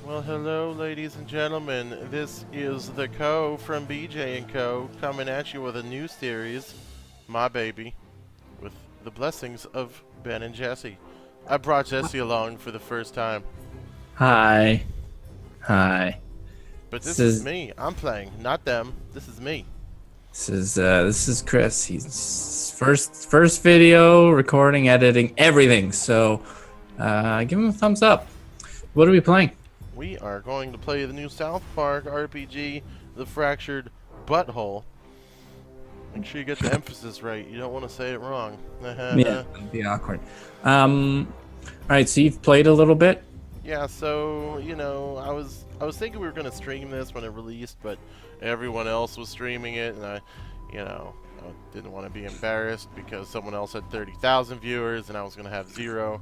Well, hello, ladies and gentlemen. This is the Co from BJ&Co coming at you with a new series, My Baby, with the blessings of Ben and Jesse. I brought Jesse along for the first time, Hi. Hi. but this This is is me. I'm playing, not them. This is me. this is Chris. He's first video, recording, editing, everything. So give him a thumbs up. What are we playing? We are going to play the new South Park RPG, The Fractured Butthole. Make sure you get the emphasis right. You don't want to say it wrong. Yeah, it'd be awkward. All right, so you've played a little bit. Yeah, so, I was thinking we were going to stream this when it released, but everyone else was streaming it, and I didn't want to be embarrassed because someone else had 30,000 viewers and I was going to have 0.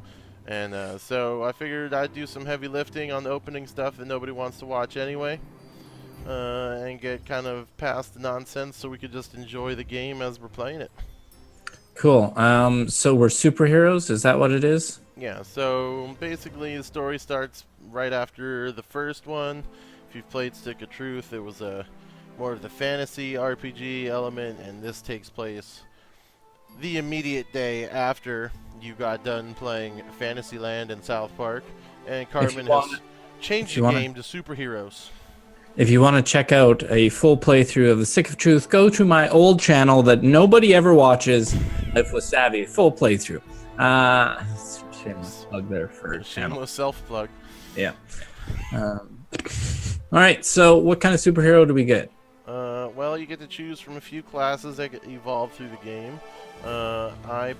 And so I figured I'd do some heavy lifting on the opening stuff that nobody wants to watch anyway, and get kind of past the nonsense so we could just enjoy the game as we're playing it. Cool. So we're superheroes. Is that what it is? Yeah, so basically the story starts right after the first one. If you've played Stick of Truth, it was more of the fantasy RPG element, and this takes place the immediate day after you got done playing Fantasyland and South Park, and Cartman has changed the game to superheroes. If you want to check out a full playthrough of the Stick of Truth, go to my old channel that nobody ever watches, Life with Savvy, full playthrough. Shameless plug there for channel. Shameless self-plug. Yeah. All right, so what kind of superhero do we get? Well, you get to choose from a few classes that get evolved through the game. I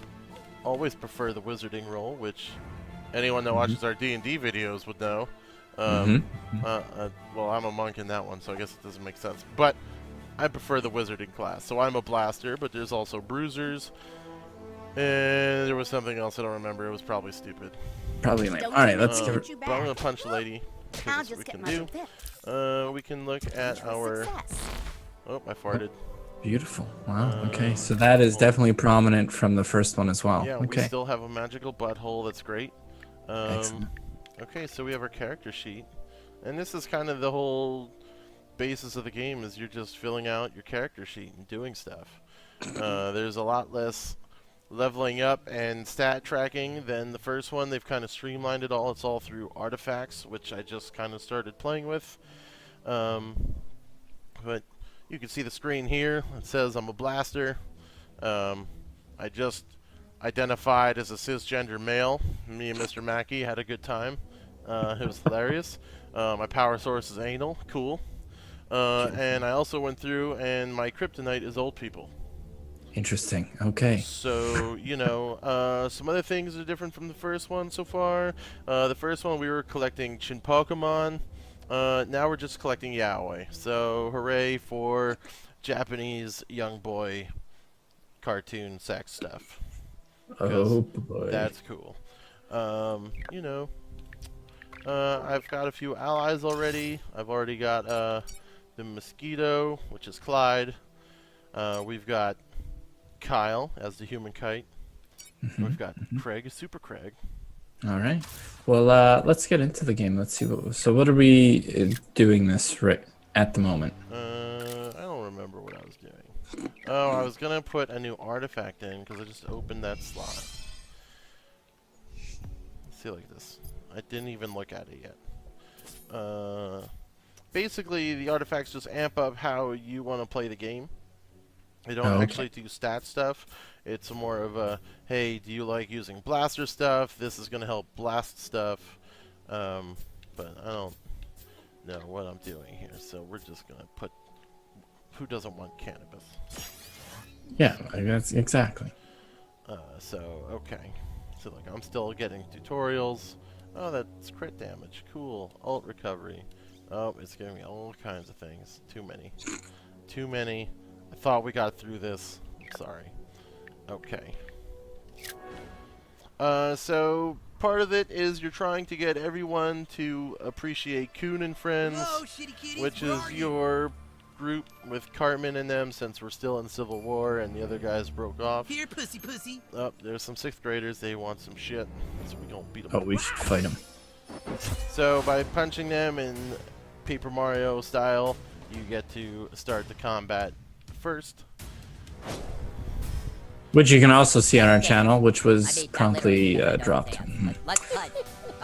always prefer the wizarding role, which anyone that watches our D&D videos would know. Well, I'm a monk in that one, so I guess it doesn't make sense. But I prefer the wizarding class. So I'm a blaster, but there's also bruisers. And there was something else I don't remember. It was probably stupid. Probably lame. All right, let's give it. But I'm going to punch the lady. That's what we can do. We can look at our... Oh, I farted. Beautiful. Wow. Okay, so that is definitely prominent from the first one as well. Yeah, okay. We still have a magical butthole. That's great. Excellent. Okay, so we have our character sheet. And this is kind of the whole basis of the game, is you're just filling out your character sheet and doing stuff. There's a lot less leveling up and stat tracking than the first one. They've kind of streamlined it all. It's all through artifacts, which I just kind of started playing with. But you can see the screen here. It says I'm a blaster. I just identified as a cisgender male. Me and Mr. Mackey had a good time. It was hilarious. My power source is anal. Cool. And I also went through, and my kryptonite is old people. Interesting. Okay. So, some other things are different from the first one so far. The first one we were collecting Chin Pokemon. Now we're just collecting yaoi. So, hooray for Japanese young boy cartoon sex stuff. Oh boy. That's cool. I've got a few allies already. I've already got the Mosquito, which is Clyde. We've got Kyle as the human kite. We've got Craig as Super Craig. All right. Well, let's get into the game. Let's see what are we doing this right at the moment? I don't remember what I was doing. Oh, I was gonna put a new artifact in because I just opened that slot. Let's see, like this. I didn't even look at it yet. Basically, the artifacts just amp up how you want to play the game. They don't actually do stat stuff. It's more of a, hey, do you like using blaster stuff? This is going to help blast stuff. But I don't know what I'm doing here. So we're just going to put, who doesn't want cannabis? Yeah, that's exactly. Okay. So, like, I'm still getting tutorials. Oh, that's crit damage. Cool. Alt recovery. Oh, it's giving me all kinds of things. Too many. Too many. I thought we got through this. I'm sorry. Okay. So part of it is you're trying to get everyone to appreciate Coon and Friends, which is your group with Cartman and them, since we're still in Civil War and the other guys broke off. Here, pussy. Oh, there's some 6th graders. They want some shit, so we gonna beat them. Oh, we should fight them. So by punching them in Paper Mario style, you get to start the combat first. Which you can also see on our channel, which was promptly dropped. Let's cut.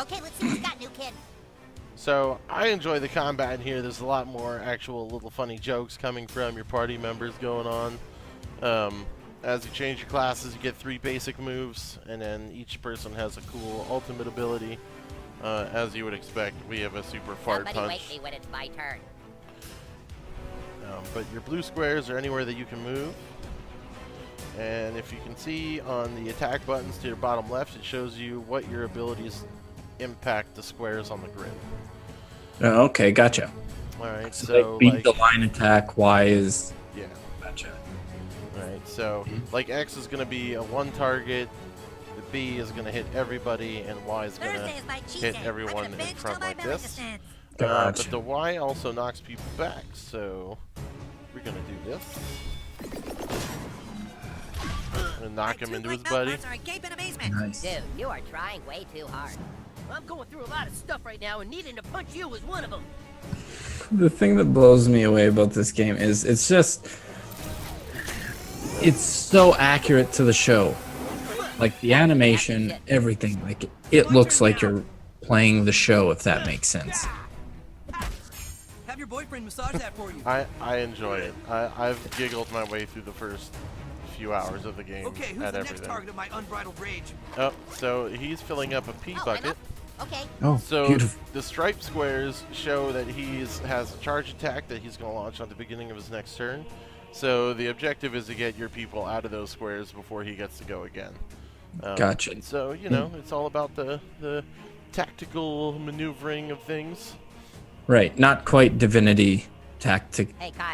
Okay, let's see what you got, new kid. So I enjoy the combat in here. There's a lot more actual little funny jokes coming from your party members going on. As you change your classes, you get 3 basic moves, and then each person has a cool ultimate ability. As you would expect, we have a super fart Somebody punch. wake me when it's my turn. But your blue squares are anywhere that you can move. And if you can see on the attack buttons to your bottom left, it shows you what your abilities impact the squares on the grid. Oh, okay, gotcha. Alright, So, so like, B, like, the line attack, Y is... yeah. Gotcha. Alright, so like X is going to be a 1 target, the B is going to hit everybody, and Y is going to hit everyone in front like this. But the Y also knocks people back, so we're going to do this. And knock him into his buddy. Nice. Dude, you are trying way too hard. I'm going through a lot of stuff right now, and needing to punch you is one of them. The thing that blows me away about this game is it's so accurate to the show. Like the animation, everything. Like it looks like you're playing the show, if that makes sense. Have your boyfriend massage that for you. I enjoy it. I've giggled my way through the first few hours of the game Okay, who's at the everything. next target of my unbridled rage? Oh, so he's filling up a pea bucket. Okay. Oh, So beautiful. the striped squares show that has a charge attack that he's going to launch on the beginning of his next turn. So the objective is to get your people out of those squares before he gets to go again. Gotcha. So, you know, it's all about the tactical maneuvering of things. Right, not quite Divinity Hey, Kyle.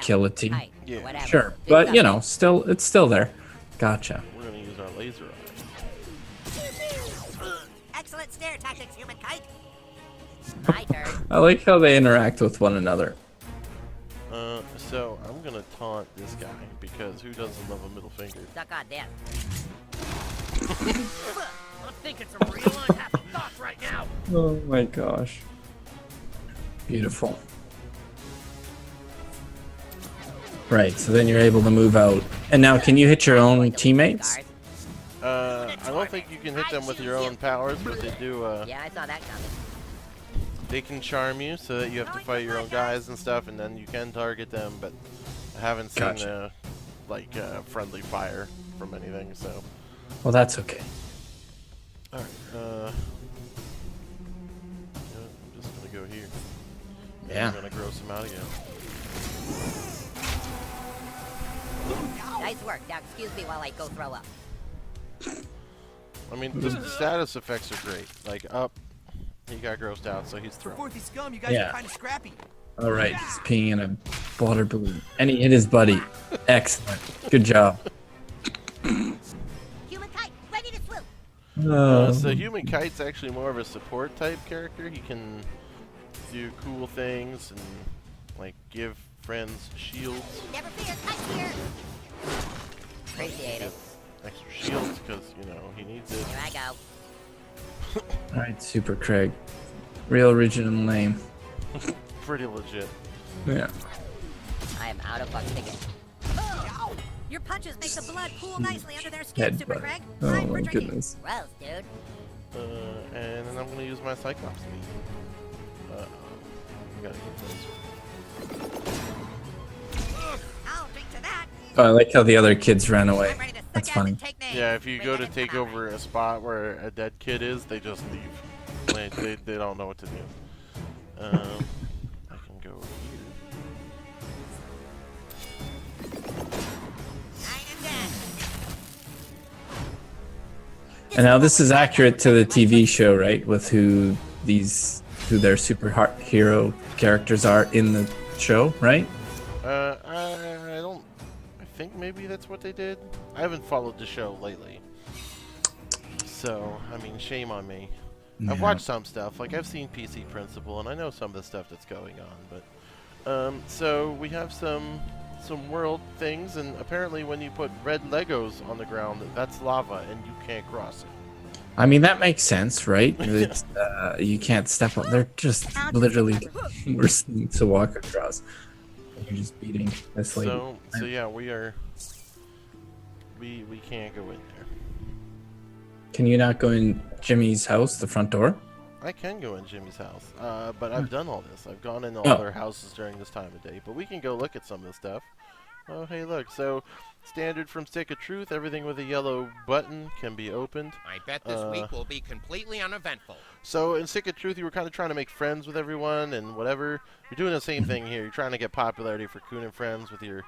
tacticality. Hi. Yeah. Whatever. Sure, Do but you know, something. it's still there. Gotcha. We're going to use our laser eye. Excellent snare tactics, human kite. My turn. I like how they interact with one another. So I'm going to taunt this guy because who doesn't love a middle finger? Suck on this. I think it's a real unhappy thought right now. Oh my gosh. Beautiful. Right, so then you're able to move out. And now, can you hit your own teammates? I don't think you can hit them with your own powers, but they do. Yeah, I saw that coming. They can charm you so that you have to fight your own guys and stuff, and then you can target them. But I haven't seen Gotcha. friendly fire from anything. So, Well, that's okay. all right. I'm just gonna go here. And Yeah. I'm gonna gross him out again. Nice work. Now excuse me while I go throw up. I mean, the status effects are great. Like up, he got grossed out, so he's For thrown. Fourthy scum, you guys Yeah. are kind of scrappy. All right, he's peeing in a water balloon. And he hit his buddy. Excellent. Good job. Human kite, ready to swoop. So Human Kite's actually more of a support type character. He can do cool things and like give friends shields. Never fear, kite here. Appreciate it. Extra shields because you know he needs it. Here I go. All right, Super Craig. Real original name. Pretty legit. Yeah. I am out of buck ticket. Ow! Your punches make the blood pool nicely under their skin, Head Super butt. Craig. Oh Time for my drinking. goodness. Gross, dude. And then I'm gonna use my Cyclops speed. I gotta get those. I'll drink to that. Oh, I like how the other kids ran away. I'm ready to suck That's ass funny. and take names. Yeah, if you Bring go it to into take my over a spot where a dead kid is, they just leave. They don't know what to do. I can go here. Nine and dead. And now this is accurate to the TV show, right? With who their superhero characters are in the show, right? I don't. I think maybe that's what they did. I haven't followed the show lately, so I mean, shame on me. I've Yeah. watched some stuff, like I've seen PC Principle, and I know some of the stuff that's going on. But so we have some world things, and apparently when you put red Legos on the ground, that's lava, and you can't cross it. I mean, that makes sense, right? It's, you can't step on. They're just literally worse things to walk across. You're just beating this lady. So yeah, we can't go in there. Can you not go in Jimmy's house, the front door? I can go in Jimmy's house, but I've done all this. I've gone in all their houses during this time of day, but we can go look at some of the stuff. Oh, hey, look. So, standard from Stick of Truth, everything with a yellow button can be opened. I bet this week will be completely uneventful. So, in Stick of Truth, you were kind of trying to make friends with everyone and whatever. You're doing the same thing here. You're trying to get popularity for Coon and Friends with your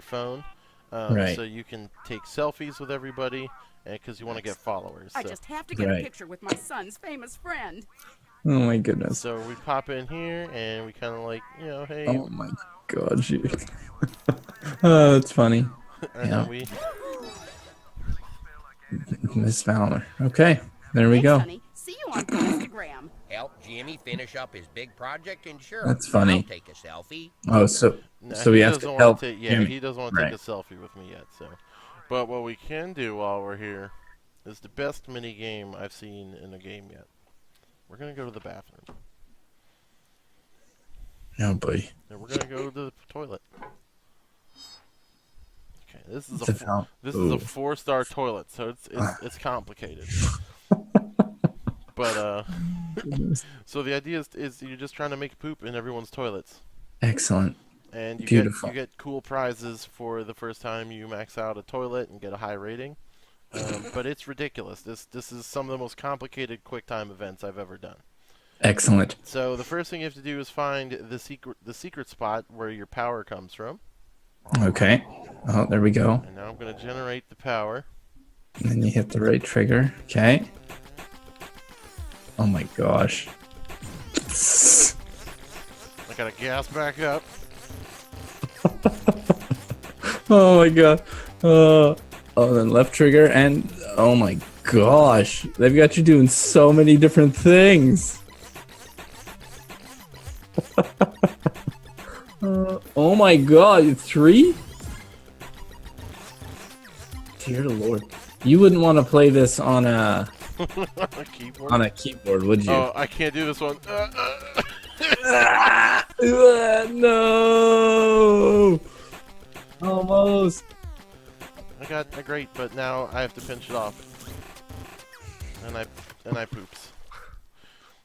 phone. Right. So you can take selfies with everybody because you want to get followers. I So. just have to get a picture with my son's famous friend. Oh my goodness. So we pop in here and we kind of like, you know, hey. Oh my god, you. Oh, that's funny. And Yeah. then we. Miss Fowler. Okay, there we Thanks, go. honey. See you on Instagram. Help Jimmy finish up his big project, and sure, That's funny. I'll take a selfie. Oh, so No, so he we have doesn't to wanna help. take- yeah, Jimmy. he doesn't want to Right. take a selfie with me yet. So, but what we can do while we're here is the best mini game I've seen in a game yet. We're gonna go to the bathroom. Oh boy. And we're gonna go to the toilet. Okay, this is It's a foul- this Ooh. is a 4-star toilet, so it's complicated. But so the idea is you're just trying to make poop in everyone's toilets, Excellent. and you Beautiful. get cool prizes for the first time you max out a toilet and get a high rating. But it's ridiculous. This is some of the most complicated QuickTime events I've ever done. Excellent. So the first thing you have to do is find the secret spot where your power comes from. Okay. Oh, there we go. And now I'm going to generate the power. And then you hit the right trigger. Okay. Oh my gosh. I got to gas back up. Oh my god. Oh, then left trigger and oh my gosh. They've got you doing so many different things. Oh my god, 3? Dear Lord. You wouldn't want to play this on a keyboard, would you? Oh, I can't do this one. No! Almost. I got a great, but now I have to pinch it off. And I poops.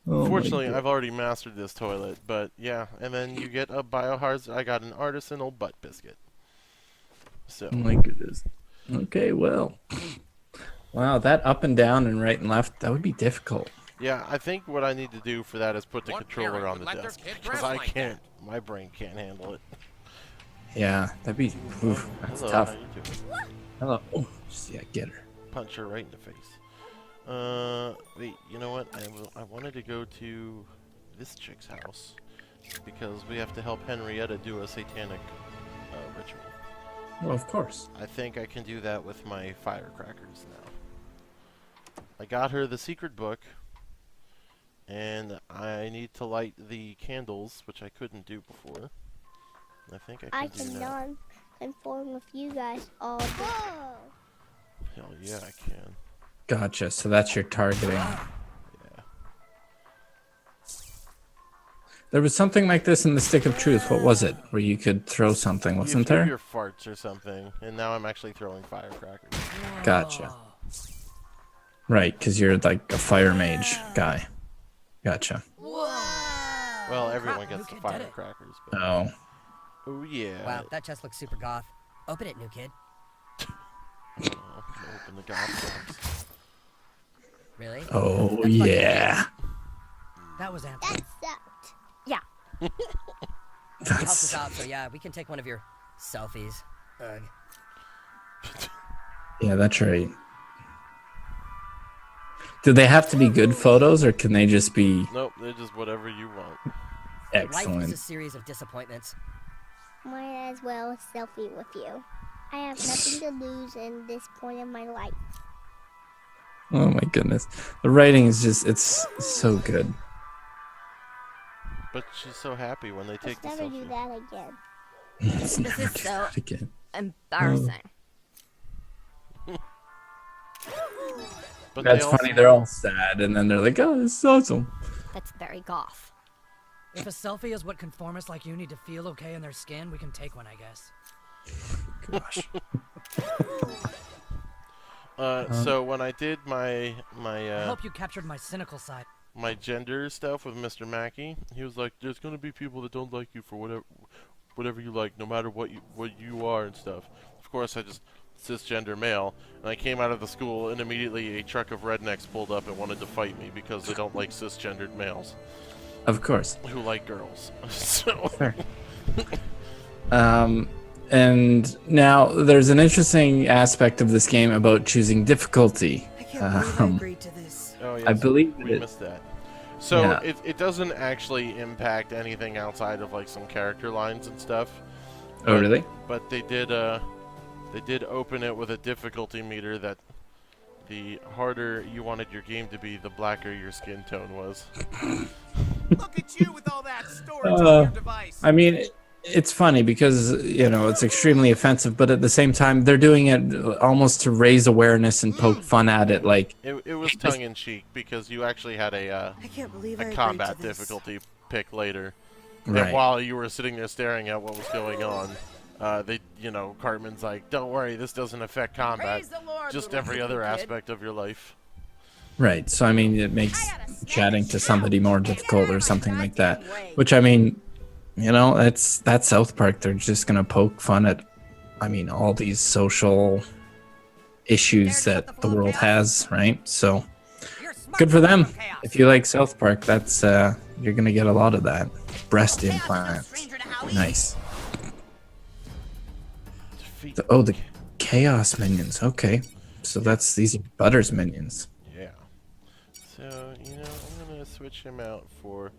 Oh my Fortunately, God. I've already mastered this toilet, but yeah, and then you get a biohazard. I got an artisanal butt biscuit. So Oh my goodness. Okay, well. Wow, that up and down and right and left, that would be difficult. yeah, I think what I need to do for that is put the What controller parent on would the let their desk kid because dress I like can't. My brain can't handle it. Yeah, that'd be oof, that's Hello, tough. how you doing? Hello. Oh, just, yeah, get her. Punch her right in the face. Wait, you know what? I wanted to go to this chick's house because we have to help Henrietta do a satanic ritual. Well, of course. I think I can do that with my firecrackers now. I got her the secret book, and I need to light the candles, which I couldn't do before. I think I I can do now. can conform with you guys all day. Hell yeah, I can. Gotcha. So that's your targeting. Yeah. There was something like this in the Stick of Truth. What was it? Where you could throw something, You wasn't threw there? your farts or something, and now I'm actually throwing firecrackers. Gotcha. Right, because you're like a fire mage guy. Gotcha. Well, everyone gets the firecrackers, but Oh. oh yeah. Wow, that chest looks super goth. Open it, new kid. Oh, open the goth box. Really? Oh That's fucking yeah. That was amp. That sucked. Yeah. Helps us That's out, so yeah, we can take one of your selfies. Ugh. yeah, that's right. Do they have to be good photos or can they just be Nope, they're just whatever you want. Life is a excellent? series of disappointments. Might as well selfie with you. I have nothing to lose in this point in my life. Oh my goodness. The writing is just it's so good. But she's so happy when they take Let's the never do selfie. that again. Let's never is do so- that again. Embarrassing. But That's they funny. They're all sad, and then they're like, "Oh, this is awesome." That's very goth. If a selfie is what conformists like you need to feel okay in their skin, we can take one, I guess. Gosh. So when I did my I hope you captured my cynical side. my gender stuff with Mr. Mackey, he was like, "There's gonna be people that don't like you for whatever you like, no matter what you are and stuff." Of course, I just cisgender male, and I came out of the school, and immediately a truck of rednecks pulled up and wanted to fight me because they don't like cisgendered males Of course. who like girls. So. Fair. And now there's an interesting aspect of this game about choosing difficulty. I can't believe I agreed to this. Oh, yes, I believe we it- missed that. So Yeah. it doesn't actually impact anything outside of like some character lines and stuff. Oh, really? But they did open it with a difficulty meter that the harder you wanted your game to be, the blacker your skin tone was. Look at you with all that storage on your device. I mean, it's funny because, you know, it's extremely offensive, but at the same time, they're doing it almost to raise awareness and poke fun at it. Like, It was tongue-in-cheek because you actually had a I can't believe I agreed combat to this. difficulty pick later. Right. And while you were sitting there staring at what was going on, Cartman's like, "Don't worry, this doesn't affect combat. Praise the Lord, Just little every other kid." aspect of your life." right. So, I mean, it makes chatting to somebody more difficult or something like that. Which, I mean, you know, that's South Park. They're just going to poke fun at, I mean, all these social issues that the world has, right? So, good for them. If you like South Park, that's you're going to get a lot of that. Breast implants. Nice. The Chaos minions. Okay. So these are Butters minions. Yeah. So, I'm going to switch him out for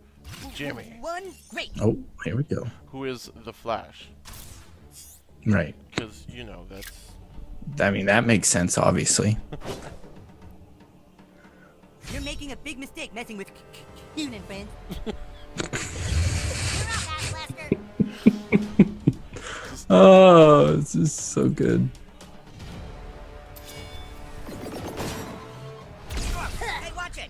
Jimmy, One, great. Oh, here we go. who is the Flash. Right. Because, that's... I mean, that makes sense, obviously. You're making a big mistake messing with Cunin, friend. Oh, this is so good. Hey, watch it.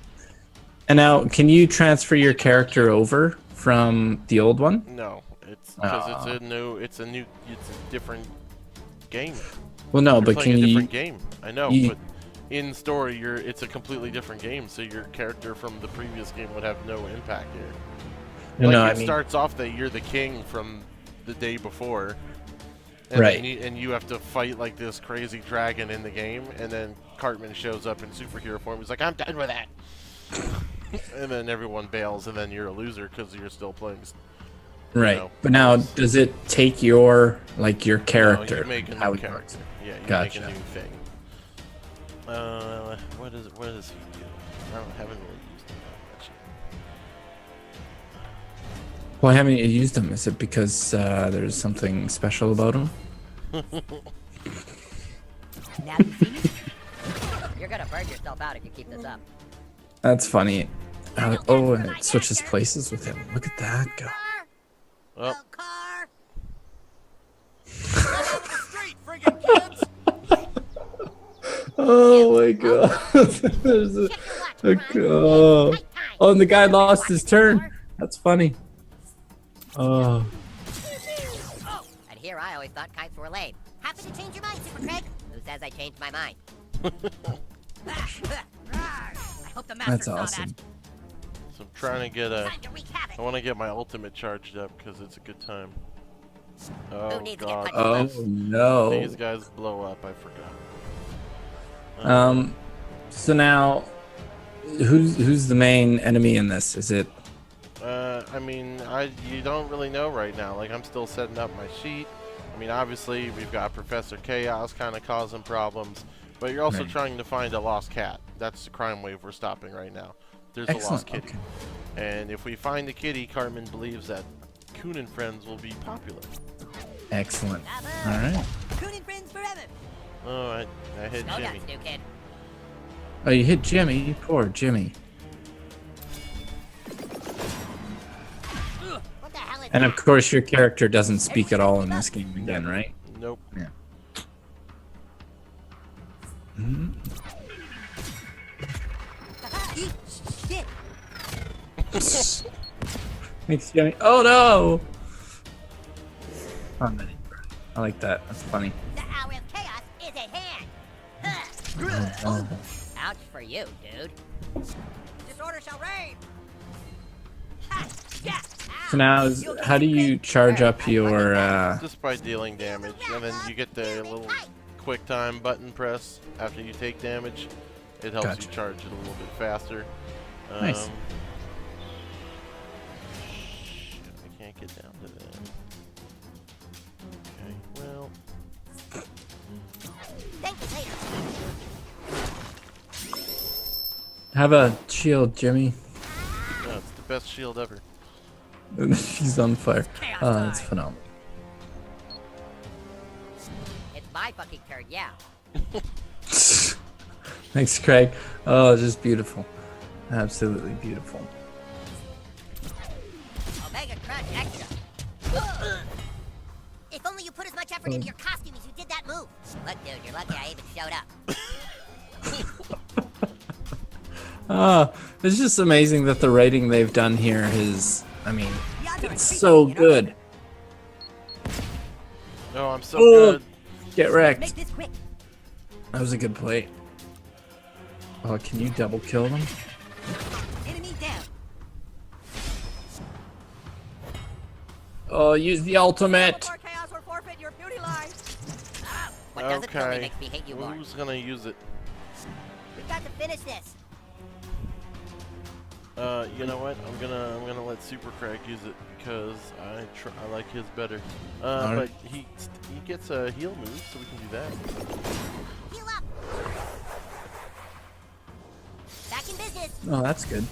And now, can you transfer your character over from the old one? No, it's because it's a different game. Well, no, You're but playing can a you? different game. I know, you- but in story, it's a completely different game. So your character from the previous game would have no impact here. No, Like I it mean, starts off that you're the king from the day before, and Right. then you have to fight like this crazy dragon in the game, and then Cartman shows up in superhero form. He's like, "I'm done with that," and then everyone bails, and then you're a loser because you're still playing. right. know, But now, does it take your character? No, you make a how new it character. Yeah, you Gotcha. make a new thing. What does he do? Haven't really used him that much yet. Why haven't you used them? Is it because there's something special about them? Now you see me? You're gonna burn yourself out if you keep this up. That's funny. Oh, and it switches places with him. Look at that go. Oh, Car. Street, friggin' kids! Oh my god. There's oh, and the guy lost his turn. That's funny. Oh. And here I always thought kites were lame. Happen to change your mind, Super Craig? Who says I changed my mind? I hope the master That's saw awesome. that. so I'm trying to get Time to wreak havoc. I want to get my ultimate charged up because it's a good time. Oh Who needs to get god, punched? Oh no. these guys blow up. I forgot. So now, who's the main enemy in this? Is it? I mean, you don't really know right now. Like, I'm still setting up my sheet. I mean, obviously, we've got Professor Chaos kind of causing problems, but you're also Right. trying to find a lost cat. That's the crime wave we're stopping right now. There's a lost Excellent, kitty. okay. And if we find the kitty, Cartman believes that Coon and Friends will be popular. Excellent. All right. Cunin friends forever. Oh, I hit No Jimmy. guts, new kid. Oh, you hit Jimmy. Poor Jimmy. What the hell is And that? of course, your character doesn't speak at all in this game again, right? Nope. Yeah. Thanks, Jimmy. Oh no! Oh, man. I like that. That's funny. The hour of chaos is at hand. Oh. Ouch for you, dude. Disorder shall reign. So now, how do you charge up your? Just by dealing damage, and then you get the little quick time button press after you take damage. It helps Gotcha. you charge it a little bit faster. Nice. Shit, I can't get down to that. Okay, well. Thank you later. Have a shield, Jimmy. No, it's the best shield ever. She's on fire. Oh, that's phenomenal. It's my fucking turn, yeah. Thanks, Craig. Oh, just beautiful. Absolutely beautiful. Omega Crush Extra. If only you put as much effort into your costume as you did that move. Look, dude, you're lucky I even showed up. It's just amazing that the writing they've done here is, I mean, it's so good. Oh, I'm so Oh, good. get wrecked. Make this quick. That was a good play. Oh, can you double kill them? Enemy down. Oh, use the ultimate. More chaos or forfeit your beauty line. What doesn't kill me Okay. makes me hate you more. Who's gonna use it? We've got to finish this. You know what? I'm gonna let Super Craig use it because I like his better. But he gets a heal move, so we can do that. Heal up. Back in business. Oh, that's good.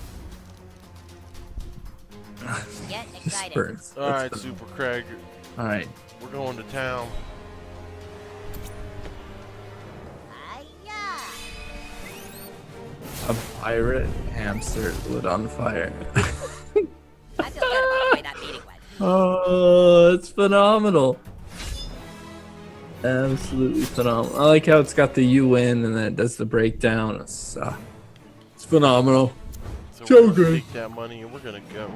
Get excited. Spurs. All right, Super Craig, All right. we're going to town. Hiya. A pirate hamster lit on fire. I feel good about the way that meeting went. Oh, it's phenomenal. Absolutely phenomenal. I like how it's got the UN and then it does the breakdown. It's phenomenal. So So we're gonna good. take that money and we're gonna go.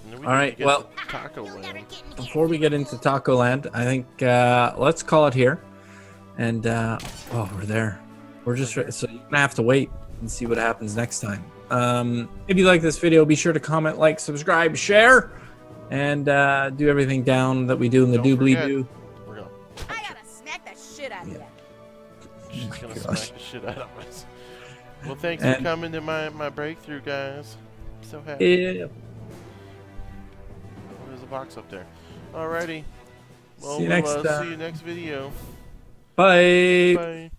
And then we All need right, to get well, to Taco Land. before we get into Taco Land, I think let's call it here. And oh, we're there. We're just so you're gonna have to wait and see what happens next time. If you like this video, be sure to comment, like, subscribe, share, and do everything down that we do in the Don't doobly forget, doo. We're gonna. I gotta smack the shit out of you. She's gonna Gosh. smack the shit out of us. Well, thanks And- for coming to my breakthrough, guys. I'm so happy. Yeah. Oh, there's a box up there. Alrighty. Well, See you next we'll time. see you next video. Bye. Bye.